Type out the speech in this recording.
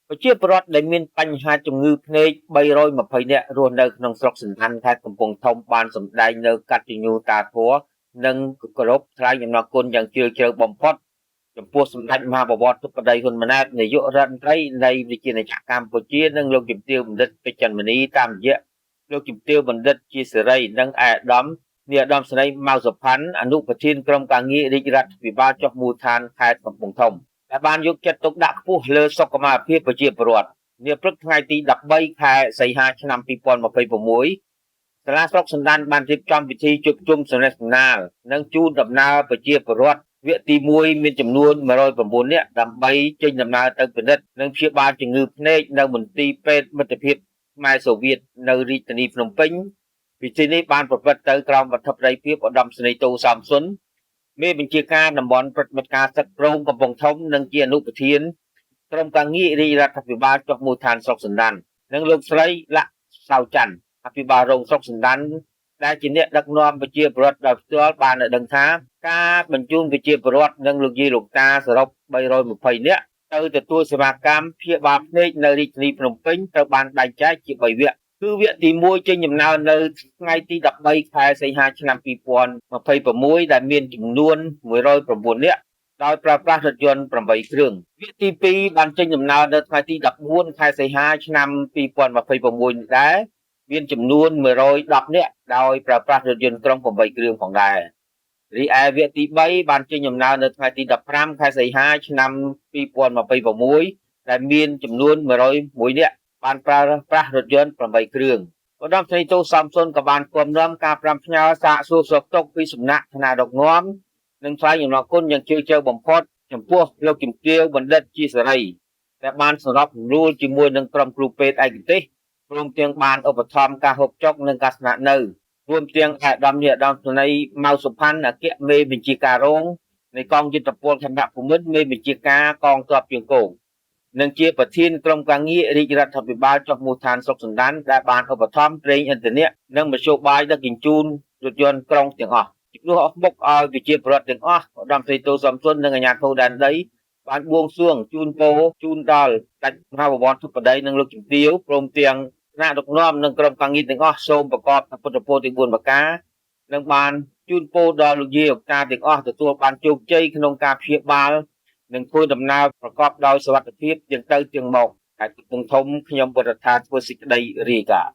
ប្រជាពលរដ្ឋដែលមានបញ្ហាជំងឺភ្នែក320នាក់រស់នៅក្នុងស្រុកសណ្ឋានខេត្តកំពង់ធំបានសម្ដែងនៅកតញ្ញូតាធម៌និងគោរពថ្លែងអំណរគុណយ៉ាងជ្រាលជ្រៅបំផុតចំពោះសម្ដេចមហាបវរធិបតីហ៊ុនម៉ាណែតនាយករដ្ឋមន្ត្រីនៃរាជាណាចក្រកម្ពុជានិងលោកជំទាវបណ្ឌិតពេជ្រចន្ទមនីតាមរយៈលោកជំទាវបណ្ឌិតជាសេរីនិងឯកឧត្តមនាយឧត្តមស្រីម៉ៅសុផាន់អនុប្រធានក្រុមការងាររាជរដ្ឋាភិបាលចុះមូលដ្ឋានខេត្តកំពង់ធំដែលបានយកចិត្តទុកដាក់ខ្ពស់លើសុខុមាលភាពប្រជាពលរដ្ឋនាព្រឹកថ្ងៃទី13ខែសីហាឆ្នាំ2026សាលាស្រុកសណ្ដានបានរៀបចំពិធីជួបជុំសំណេះសំណាលនិងជូនដំណើរប្រជាពលរដ្ឋវគ្គទី1មានចំនួន109នាក់ដើម្បីចេញដំណើរទៅពិនិត្យនិងព្យាបាលជំងឺភ្នែកនៅមន្ទីរពេទ្យមិត្តភាពខ្មែរសូវៀតនៅរាជធានីភ្នំពេញពិធីនេះបានប្រព្រឹត្តទៅក្រោមអធិបតីភាពឧត្តមសេនីយ៍តូសំសុនមេបញ្ជាការតំបន់ប្រតិបត្តិការសឹកព្រងកំពង់ធំនិងជាអនុប្រធានក្រុមការងាររាជរដ្ឋាភិបាលចុះមូលដ្ឋានស្រុកសណ្ដាននិងលោកស្រីលក្ខសៅច័ន្ទអភិបាលរងស្រុកសណ្ដានដែលជាអ្នកដឹកនាំប្រជាពលរដ្ឋដោយផ្ទាល់បានដឹងថាការបញ្ជូនប្រជាពលរដ្ឋនិងលោកយាយលោកតាសរុប320នាក់ទៅទទួលសេវាកម្មព្យាបាលភ្នែកនៅរាជធានីភ្នំពេញត្រូវបានបែងចែកជា3វគ្គគឺវគ្គទី1ចេញដំណើរនៅថ្ងៃទី13ខែសីហាឆ្នាំ2026ដែលមានចំនួន109នាក់ដោយប្រើប្រាស់រថយន្ត8គ្រឿងវគ្គទី2បានចេញដំណើរនៅថ្ងៃទី14ខែសីហាឆ្នាំ2026ដែរមានចំនួន110នាក់ដោយប្រើប្រាស់រថយន្តក្រុង8គ្រឿងផងដែររីឯវគ្គទី3បានចេញដំណើរនៅថ្ងៃទី15ខែសីហាឆ្នាំ2026ដែលមានចំនួន101នាក់បានប្រើប្រាស់រថយន្ត8គ្រឿងឧត្តមសេនីយ៍តូសំសុនក៏បានគាំនាំការប្រាំផ្ញើសាកសួរសុខទុក្ខពីសំណាក់គណៈដឹកនាំនិងថ្លែងអំណរគុណយ៉ាងជ្រាលជ្រៅបំផុតចំពោះលោកជំទាវបណ្ឌិតជាសេរីដែលបានសម្របសម្រួលជាមួយនឹងក្រុមគ្រូពេទ្យឯកទេសព្រមទាំងបានឧបត្ថម្ភការហូបចុកនិងការស្នាក់នៅរួមទាំងឯកឧត្តមនាយឧត្តមស្រីម៉ៅសុផាន់អគ្គមេបញ្ជាការរងនៃកងយុទ្ធពលខេមរភូមិន្ទមេបញ្ជាការកងទ័ពជើងគោកនិងជាប្រធានក្រុមការងាររាជរដ្ឋាភិបាលចុះមូលដ្ឋានស្រុកសណ្ដានដែលបានឧបត្ថម្ភប្រេងឥន្ធនៈនិងមធ្យោបាយដឹកជញ្ជូនរថយន្តក្រុងទាំងអស់ជំនួសអស់មុខឲ្យប្រជាពលរដ្ឋទាំងអស់ឧត្តមសេនីយ៍តូសំសុននិងអាជ្ញាធរដែនដីបានបួងសួងជូនពរជូនដល់ស្ដេចមហាបវរធិបតីនិងលោកជំទាវព្រមទាំងគណៈដឹកនាំនិងក្រុមការងារទាំងអស់សូមប្រកបពុទ្ធពរទាំង4ប្រការនិងបានជូនពរដល់លោកយាយលោកតាទាំងអស់ទទួលបានជោគជ័យក្នុងការព្យាបាលនិងធ្វើដំណើរប្រកបដោយសុវត្ថិភាពទាំងទៅទាំងមកហើយកំពុងធំខ្ញុំបរដ្ឋាធ្វើសេចក្តីរាយការណ៍